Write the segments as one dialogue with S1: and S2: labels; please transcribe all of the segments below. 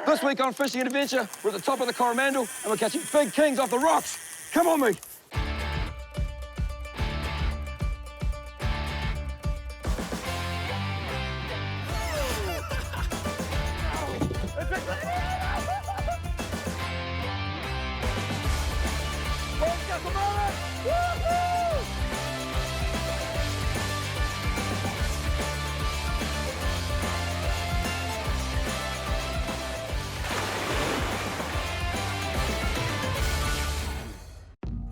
S1: This week on Fishing Adventure, we're at the top of the Coromandel and we're catching big kings off the rocks. Come on, mate.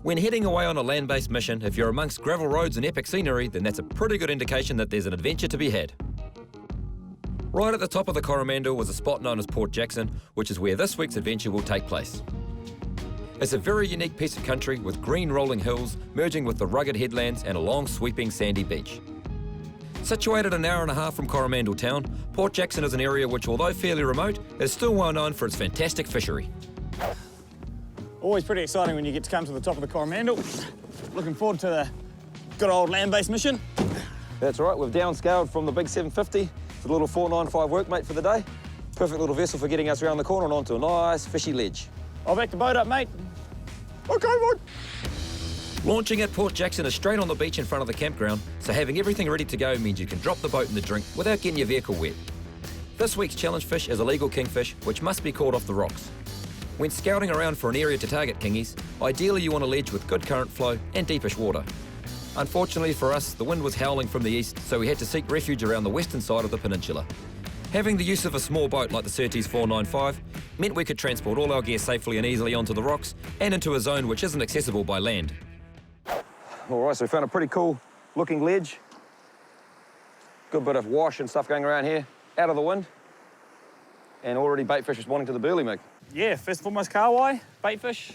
S2: When heading away on a land-based mission, if you're amongst gravel roads and epic scenery, then that's a pretty good indication that there's an adventure to be had. Right at the top of the Coromandel was a spot known as Port Jackson, which is where this week's adventure will take place. It's a very unique piece of country with green rolling hills merging with the rugged headlands and a long sweeping sandy beach. Situated an hour and a half from Coromandel town, Port Jackson is an area which, although fairly remote, is still well known for its fantastic fishery.
S3: Always pretty exciting when you get to come to the top of the Coromandel. Looking forward to the good old land-based mission.
S1: That's right, we've downscaled from the big 750 to the little 495 workmate for the day. Perfect little vessel for getting us around the corner and onto a nice fishy ledge.
S3: I'll back the boat up, mate. Okay, mate.
S2: Launching at Port Jackson is straight on the beach in front of the campground, so having everything ready to go means you can drop the boat in the drink without getting your vehicle wet. This week's challenge fish is a legal kingfish, which must be caught off the rocks. When scouting around for an area to target kingies, ideally you want a ledge with good current flow and deepish water. Unfortunately for us, the wind was howling from the east, so we had to seek refuge around the western side of the peninsula. Having the use of a small boat like the Surtees 495 meant we could transport all our gear safely and easily onto the rocks and into a zone which isn't accessible by land.
S1: All right, so we found a pretty cool looking ledge. Good bit of wash and stuff going around here, out of the wind. And already bait fish responding to the burley, Mick.
S3: Yeah, first and foremost kahawai, bait fish.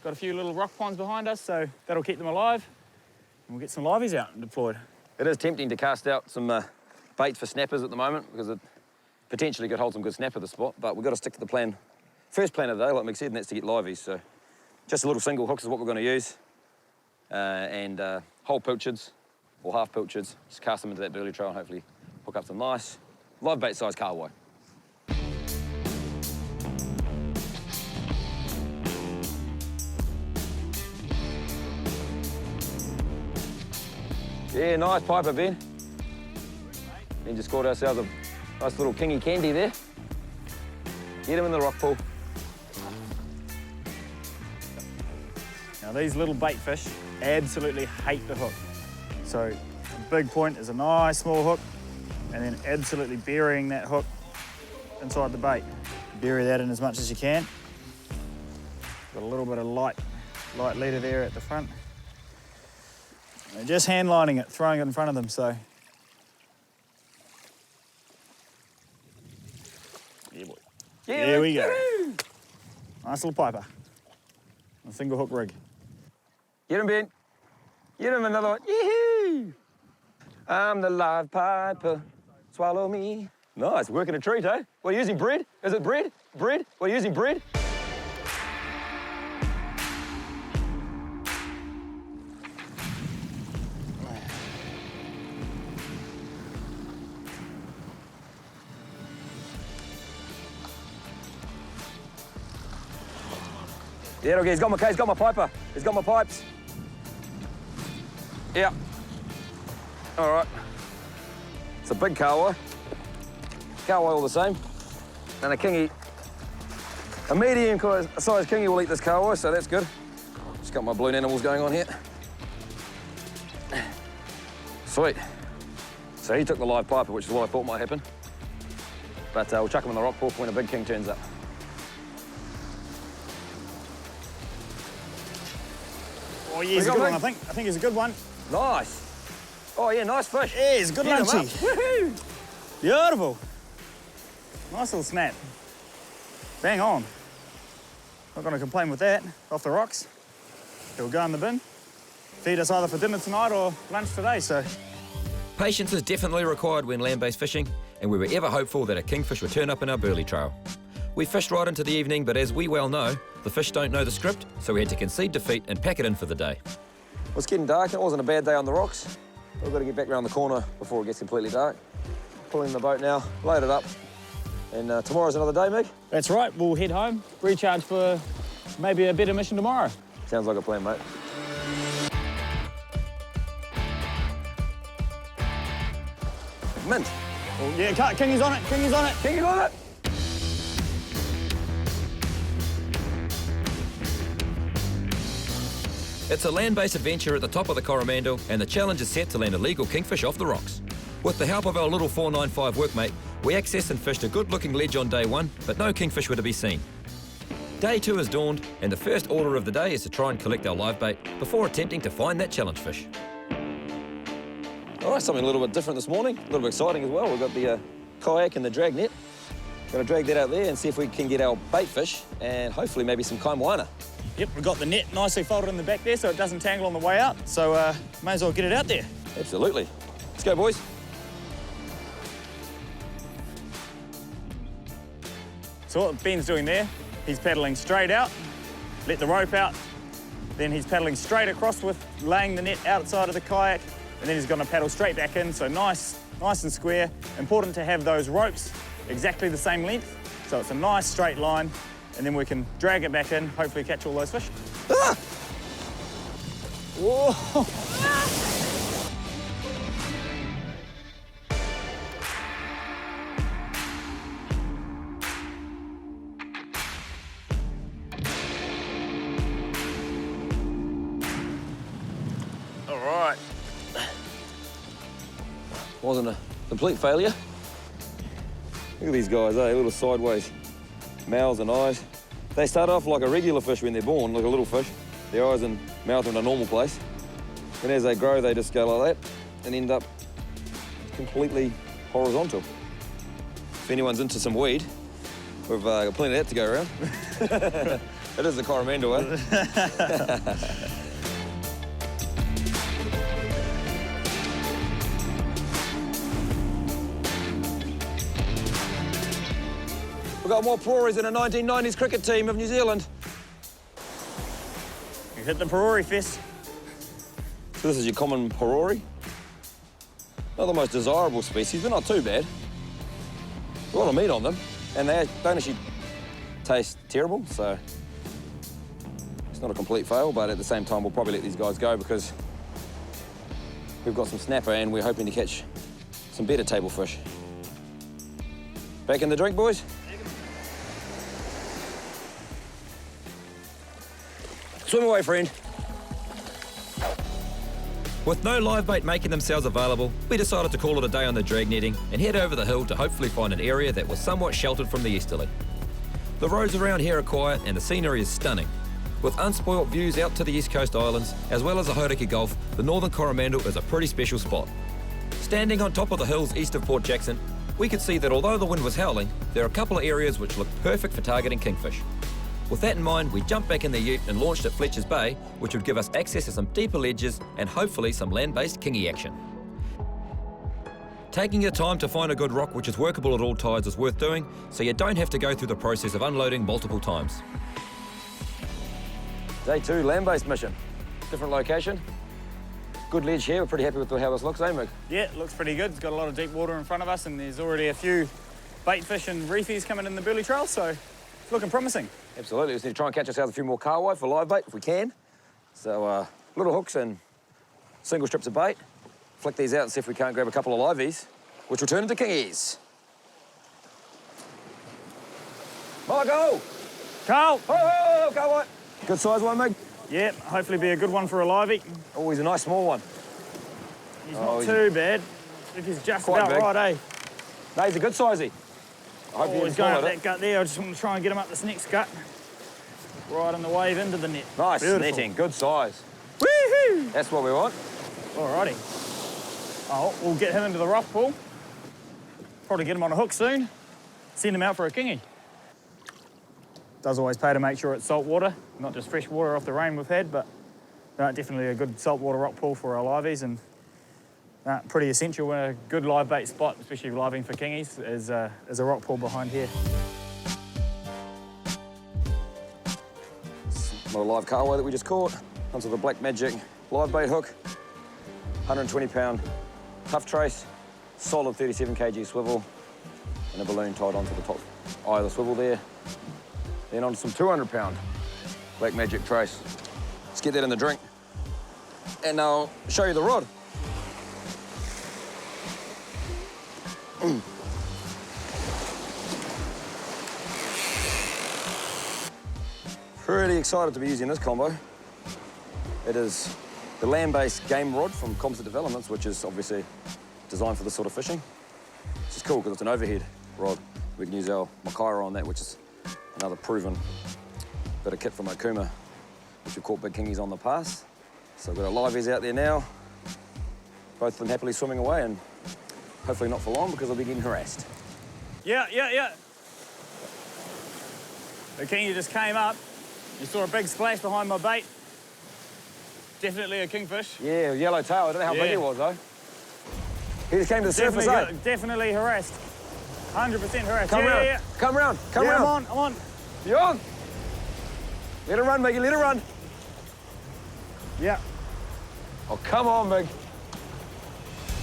S3: Got a few little rock ponds behind us, so that'll keep them alive. And we'll get some liveys out and deployed.
S1: It is tempting to cast out some baits for snappers at the moment because it potentially could hold some good snapper at the spot, but we've got to stick to the plan. First plan of the day, like Mick said, and that's to get liveys. So just a little single hooks is what we're going to use. And whole pilchards or half pilchards. Just cast them into that burley trail and hopefully hook up some nice live bait size kahawai. Yeah, nice piper, Ben. And just caught ourselves a nice little kingy candy there. Get him in the rock pool.
S3: Now these little bait fish absolutely hate the hook. So a big point is a nice small hook and then absolutely burying that hook inside the bait. Bury that in as much as you can. Got a little bit of light leader there at the front. And just hand lining it, throwing it in front of them, so. Yeah, boy.
S1: Yeah,
S3: there we go. Nice little piper. A single hook rig.
S1: Get him, Ben. Get him another one. Yee-hoo! I'm the live piper. Swallow me. Nice, working a treat, eh? What are you using, bread? Is it bread? Bread? What are you using, bread? Yeah, okay, he's got my piper. He's got my pipes. Yeah. All right. It's a big kahawai. Kahawai all the same. And a kingy, a medium size kingy will eat this kahawai, so that's good. Just got my balloon animals going on here. Sweet. So he took the live piper, which is what I thought might happen. But we'll chuck him in the rock pool when a big king turns up.
S3: Oh, yeah, he's a good one, I think. I think he's a good one.
S1: Nice. Oh, yeah, nice fish.
S3: Yeah, he's a good lunchy.
S1: Woohoo!
S3: Beautiful. Nice little snap. Bang on. Not going to complain with that. Off the rocks. He'll go in the bin. Feed us either for dinner tonight or lunch today, so.
S2: Patience is definitely required when land-based fishing, and we were ever hopeful that a kingfish would turn up in our burley trail. We fished right into the evening, but as we well know, the fish don't know the script, so we had to concede defeat and pack it in for the day.
S1: It was getting dark, and it wasn't a bad day on the rocks. We've got to get back around the corner before it gets completely dark. Pulling the boat now, load it up, And tomorrow's another day, Meg?
S3: That's right, we'll head home, recharge for maybe a better mission tomorrow.
S1: Sounds like a plan, mate. Mint.
S3: Oh, yeah, Kingy's on it, Kingy's on it.
S1: Kingy's on it.
S2: It's a land-based adventure at the top of the Coromandel, and the challenge is set to land a legal kingfish off the rocks. With the help of our little 495 workmate, we accessed and fished a good-looking ledge on day 1, but no kingfish were to be seen. Day 2 has dawned, and the first order of the day is to try and collect our live bait before attempting to find that challenge fish.
S1: All right, something a little bit different this morning, a little bit exciting as well. We've got the kayak and the drag net. Going to drag that out there and see if we can get our bait fish and hopefully maybe some kai moana.
S3: Yep, we've got the net nicely folded in the back there so it doesn't tangle on the way out, so may as well get it out there.
S1: Absolutely. Let's go, boys.
S3: So what Ben's doing there, he's paddling straight out, let the rope out, then he's paddling straight across with laying the net outside of the kayak, and then he's going to paddle straight back in, so nice and square. Important to have those ropes exactly the same length, so it's a nice straight line, and then we can drag it back in, hopefully catch all those fish.
S1: Ah!
S3: Whoa! All right.
S1: Wasn't a complete failure. Look at these guys, eh? Little sideways mouths and eyes. They start off like a regular fish when they're born, like a little fish. Their eyes and mouth are in a normal place. And as they grow, they just go like that and end up completely horizontal. If anyone's into some weed, we've got plenty of that to go around. It is the Coromandel, eh? We've got more Peroris in a 1990s cricket team of New Zealand.
S3: You hit the Perori fest.
S1: So this is your common Perori. Not the most desirable species, but not too bad. A lot of meat on them, and they don't actually taste terrible, so it's not a complete fail, but at the same time, we'll probably let these guys go because we've got some snapper and we're hoping to catch some better table fish. Back in the drink, boys? Swim away, friend.
S2: With no live bait making themselves available, we decided to call it a day on the drag netting and head over the hill to hopefully find an area that was somewhat sheltered from the easterly. The roads around here are quiet and the scenery is stunning. With unspoilt views out to the East Coast Islands, as well as the Hauraki Gulf, the northern Coromandel is a pretty special spot. Standing on top of the hills east of Port Jackson, we could see that although the wind was howling, there are a couple of areas which look perfect for targeting kingfish. With that in mind, we jumped back in the ute and launched at Fletcher's Bay, which would give us access to some deeper ledges and hopefully some land-based kingy action. Taking your time to find a good rock which is workable at all tides is worth doing, so you don't have to go through the process of unloading multiple times.
S1: Day 2, land-based mission. Different location. Good ledge here. We're pretty happy with how this looks, eh, Mick?
S3: Yeah, it looks pretty good. It's got a lot of deep water in front of us and there's already a few bait fish and reefies coming in the burley trail, so it's looking promising.
S1: Absolutely. We just need to try and catch ourselves a few more kahawai for live bait if we can. So little hooks and single strips of bait. Flick these out and see if we can't grab a couple of liveys, which will turn into kingies. Margo!
S3: Carl!
S1: Oh, kahawai! Good size one, Mig.
S3: Yeah, hopefully be a good one for a livey.
S1: Oh, he's a nice small one.
S3: He's not too bad. If he's just
S1: quite
S3: about
S1: big.
S3: right, eh?
S1: No, he's a good sizey. I hope
S3: Oh, he's going up that gut there. I just want to try and get him up this next gut. Right on the wave into the net.
S1: Nice
S3: Beautiful.
S1: netting, good size.
S3: Woohoo!
S1: That's what we want.
S3: Alrighty. Oh, we'll get him into the rough pool. Probably get him on a hook soon. Send him out for a kingy. Does always pay to make sure it's salt water, not just fresh water off the rain we've had, but definitely a good saltwater rock pool for our liveys and pretty essential in a good live bait spot, especially living for kingies, is a rock pool behind here.
S1: Another live kahawai that we just caught. Onto the Black Magic live bait hook. 120 pound tough trace, solid 37 kg swivel. and a balloon tied onto the top eye of the swivel there. Then on some 200-pound Black Magic trace. Let's get that in the drink. And I'll show you the rod. Pretty excited to be using this combo. It is the land-based game rod from Composite Developments, which is obviously designed for this sort of fishing. Which is cool because it's an overhead rod. We can use our Makaira on that, which is another proven bit of kit from Okuma, which we've caught big kingies on the pass. So we've got our liveys out there now, both of them happily swimming away, and hopefully not for long because I'll be getting harassed.
S3: Yeah. The kingie just came up. You saw a big splash behind my bait. Definitely a kingfish.
S1: Yeah, yellow tail. I don't know how big he was, though. He just came to the surface, eh?
S3: Definitely harassed. 100% harassed.
S1: Come round.
S3: Yeah.
S1: Come round. Come
S3: Yeah,
S1: round.
S3: I'm on.
S1: You on? Let it run, Miggy. Let it run.
S3: Yeah.
S1: Oh, come on, Mig.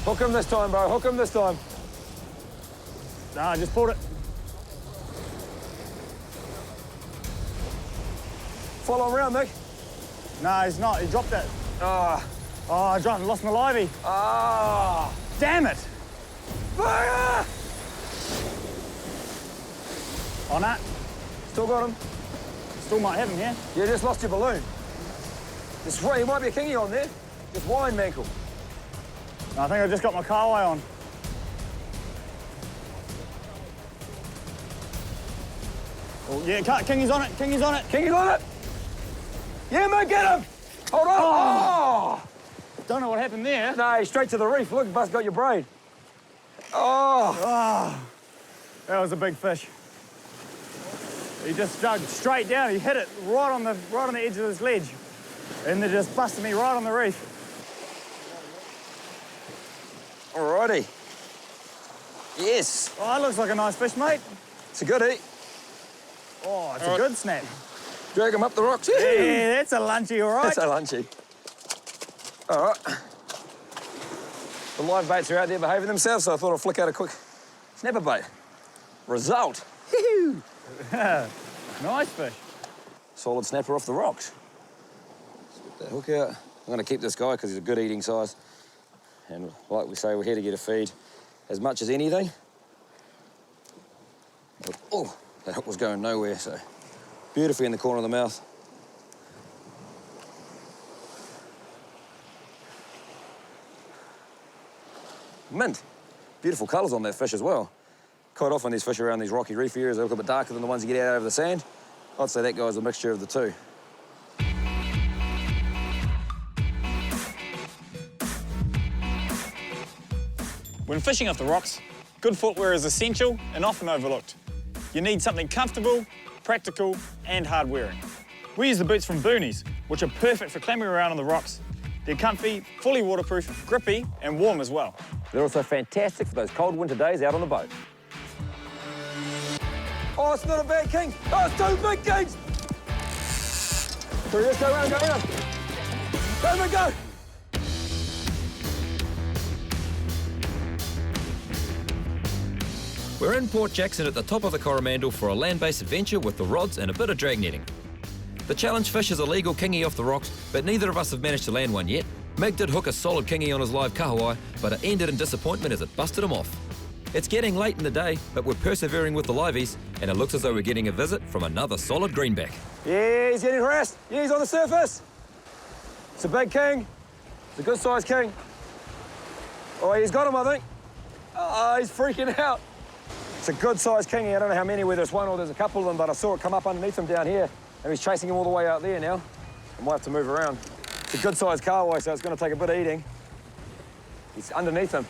S1: Hook him this time, bro. Hook him this time.
S3: Nah, I just pulled it.
S1: Follow him around, Mig.
S3: No, he's not. He dropped it.
S1: Ah.
S3: Oh, I lost my livey.
S1: Ah.
S3: Damn it.
S1: Fire!
S3: On that.
S1: Still got him.
S3: Still might have him here.
S1: You just lost your balloon. Just wait, might be a kingy on there. Just wind, Mankle.
S3: I think I just got my carway on. Oh, yeah, kingy's on it. Kingy's on it.
S1: Kingy's on it. Yeah, mate, get him. Hold on. Oh.
S3: Don't know what happened there.
S1: No, straight to the reef. Look, Bus got your braid. Oh.
S3: That was a big fish. He just dug straight down. He hit it right on the edge of this ledge. And they just busted me right on the reef.
S1: Alrighty. Yes.
S3: Oh, that looks like a nice fish, mate.
S1: It's a goodie.
S3: Oh, it's a good snap.
S1: Drag him up the rocks.
S3: Yeah, that's a lunchy, all right?
S1: That's a lunchy. All right. The live baits are out there behaving themselves, so I thought I'd flick out a quick snapper bait. Result.
S3: Nice fish.
S1: Solid snapper off the rocks. Let's get that hook out. I'm going to keep this guy because he's a good eating size. And like we say, we're here to get a feed as much as anything. But, oh, that hook was going nowhere, so beautifully in the corner of the mouth. Mint. Beautiful colours on that fish as well. Quite often these fish around these rocky reef areas are a little bit darker than the ones you get out over the sand. I'd say that guy's a mixture of the two.
S3: When fishing off the rocks, good footwear is essential and often overlooked. You need something comfortable, practical, and hard-wearing. We use the boots from Boonies, which are perfect for clambering around on the rocks. They're comfy, fully waterproof, grippy, and warm as well.
S1: They're also fantastic for those cold winter days out on the boat. Oh, it's not a bad king. Oh, it's two big kings. Here he is, go around, go around. Go, man, go.
S2: We're in Port Jackson at the top of the Coromandel for a land-based adventure with the rods and a bit of drag netting. The challenge fish is a legal kingy off the rocks, but neither of us have managed to land one yet. Meg did hook a solid kingy on his live kahawai, but it ended in disappointment as it busted him off. It's getting late in the day, but we're persevering with the liveys, and it looks as though we're getting a visit from another solid greenback.
S1: Yeah, he's getting harassed. Yeah, he's on the surface. It's a big king. It's a good-sized king. Oh, he's got him, I think. Oh, he's freaking out. It's a good-sized kingy. I don't know how many, whether it's one or there's a couple of them, but I saw it come up underneath him down here, and he's chasing him all the way out there now. I might have to move around. It's a good-sized kahawai, so it's going to take a bit of eating. He's underneath him.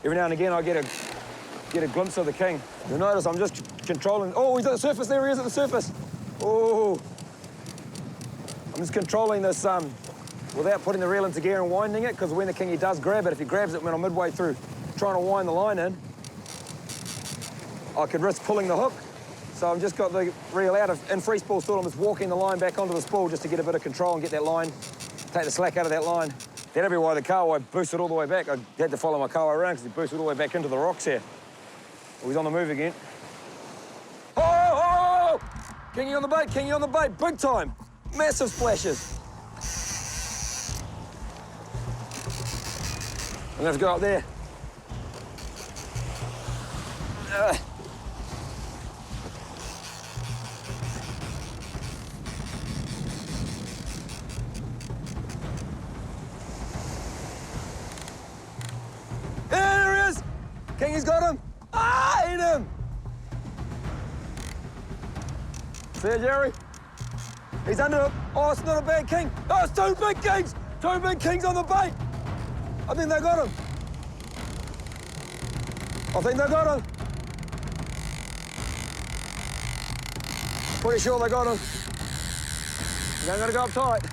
S1: Every now and again, I get a glimpse of the king. You'll notice I'm just controlling. Oh, he's at the surface. There he is at the surface. Oh. I'm just controlling this without putting the reel into gear and winding it, because when the kingy does grab it, if he grabs it when I'm midway through trying to wind the line in, I could risk pulling the hook. So I've just got the reel out in free spool still. I'm just walking the line back onto the spool just to get a bit of control and get that line, take the slack out of that line. That'd be why the kahawai boosted all the way back. I had to follow my kahawai around because he boosted all the way back into the rocks here. Oh, he's on the move again. Oh, oh, oh! Kingy on the bait, Kingy on the bait, big time. Massive splashes. I'm gonna have to go up there. There he is! Kingy's got him! Ah, ate him! See you, Jerry? He's under it. Oh, it's not a bad king. Oh, it's two big kings! Two big kings on the bait! I think they got him. I think they got him. Pretty sure they got him. You don't gotta go up tight.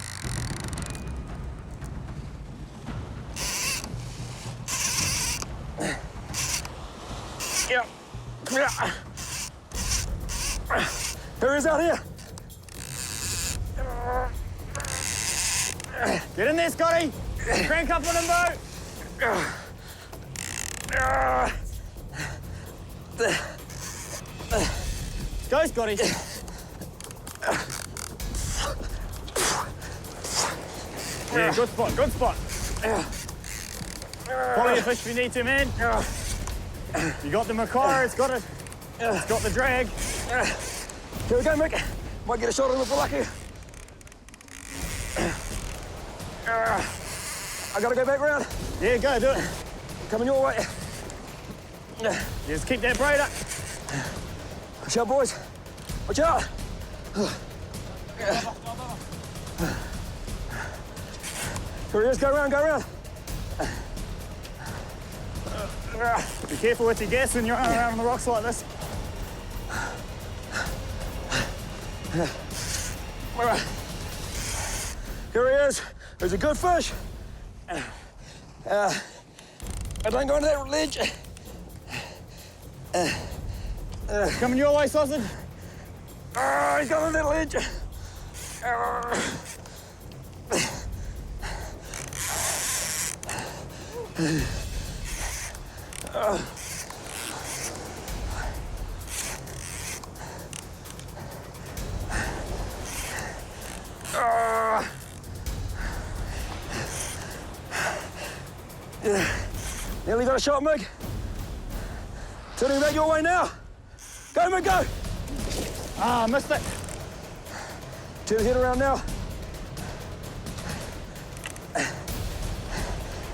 S1: Yeah. Yeah. Here he is out here.
S3: Get in there, Scotty. Crank up on him, boat. Go, Scotty. Yeah, good spot, good spot. Follow your fish if you need to, man. You got the macaw, it's got the drag.
S1: Here we go, Mick. Might get a shot on it for lucky. I gotta go back round.
S3: Yeah, go, do it.
S1: Coming your way.
S3: Just keep that braid up.
S1: Watch out, boys. Watch out. Here he is, go round, go round.
S3: Be careful with your gas when you're running around on the rocks like this.
S1: Here he is. There's a good fish. I don't go into that ledge.
S3: Coming your way, sausage.
S1: He's got on that ledge. Nearly got a shot, Mick. Turning back your way now. Go, Mick, go.
S3: Ah, missed it.
S1: Turn his head around now.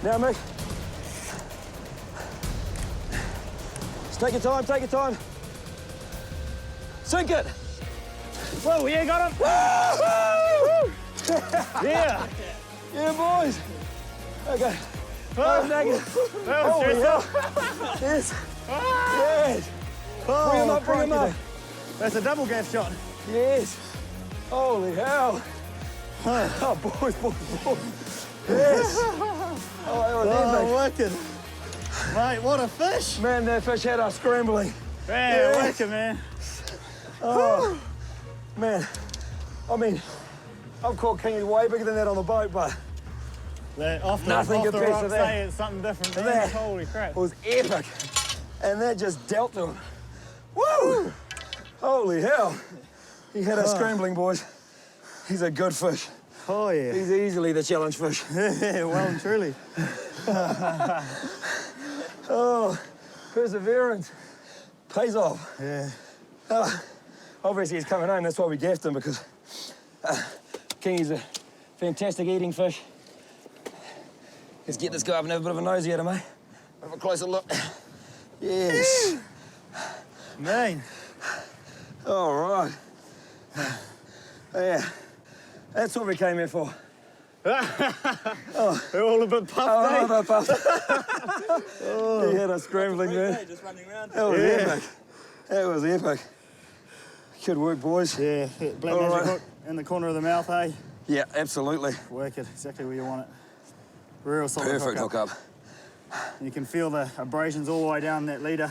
S1: Now, Mick. Just take your time, take your time. Sink it.
S3: Whoa, yeah, got him.
S1: Woo!
S3: Yeah.
S1: Yeah, boys. Okay.
S3: Oh,
S1: Negative.
S3: that was
S1: Holy
S3: stressful.
S1: hell. Yes. Yes. Bring him up, bring him up.
S3: That's a double gaff shot.
S1: Yes. Holy hell. Oh, boys, boys, boys. Yes. Oh, that was epic.
S3: wicked. Mate, what a fish.
S1: Man, that fish had us scrambling.
S3: Man,
S1: Yeah.
S3: wicked, man.
S1: Oh, man. I mean, I've caught kingies way bigger than that on the boat, but
S3: Off the
S1: Nothing compares to
S3: rocks,
S1: that.
S3: it's something different, man.
S1: That.
S3: Holy crap.
S1: it was epic. And that just dealt to him. Woo! Holy hell. He had us scrambling, boys. He's a good fish.
S3: Oh, yeah.
S1: He's easily the challenge fish.
S3: Yeah, well and truly.
S1: Oh, perseverance pays off.
S3: Yeah.
S1: Obviously, he's coming home. That's why we gaffed him, because kingi's a fantastic eating fish. Let's get this guy up and have a bit of a nosy at him, eh? Have a closer look. Yes.
S3: Man.
S1: All right. Yeah. That's what we came here for.
S3: They're all a bit puffed,
S1: Oh,
S3: eh?
S1: no, He had us scrambling, man.
S3: Just running around.
S1: That was
S3: Yeah.
S1: epic. That was epic. Good work, boys.
S3: Yeah, black
S1: All
S3: magic
S1: right.
S3: hook in the corner of the mouth, eh?
S1: Yeah, absolutely.
S3: Work it exactly where you want it. Real solid
S1: Perfect
S3: hook up.
S1: hookup.
S3: You can feel the abrasions all the way down that leader.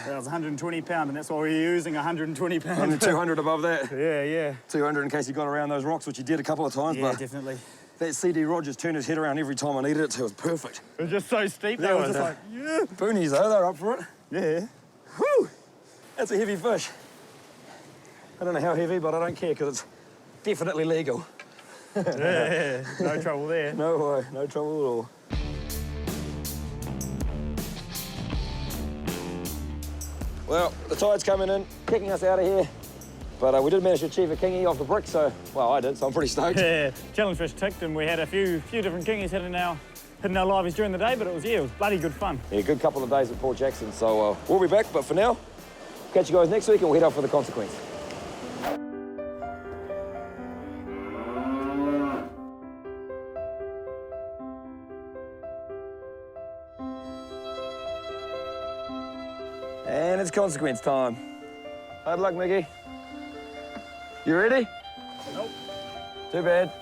S3: That was 120 pound, and that's why we're using 120 pound.
S1: And 200 above that.
S3: Yeah, yeah.
S1: 200 in case he got around those rocks, which he did a couple of times,
S3: Yeah,
S1: but
S3: definitely.
S1: that CD Rogers turned his head around every time I needed it to. It was perfect.
S3: It was just so steep.
S1: That
S3: That was
S1: was
S3: just
S1: a-
S3: like, yeah.
S1: Boonies, though, they're up for it.
S3: Yeah.
S1: Whew! That's a heavy fish. I don't know how heavy, but I don't care because it's definitely legal.
S3: Yeah, no trouble there.
S1: No way, no trouble at all. Well, the tide's coming in, kicking us out of here. But we did manage to achieve a kingy off the brick, so, well, I did, so I'm pretty stoked.
S3: Yeah, challenge fish ticked, and we had a few different kingies hitting our liveys during the day, but it was bloody good fun.
S1: Yeah, good couple of days at Port Jackson, so we'll be back, but for now, catch you guys next week and we'll head off for the consequence. And it's consequence time. Hard luck, Mickey. You ready?
S3: Nope.
S1: Too bad.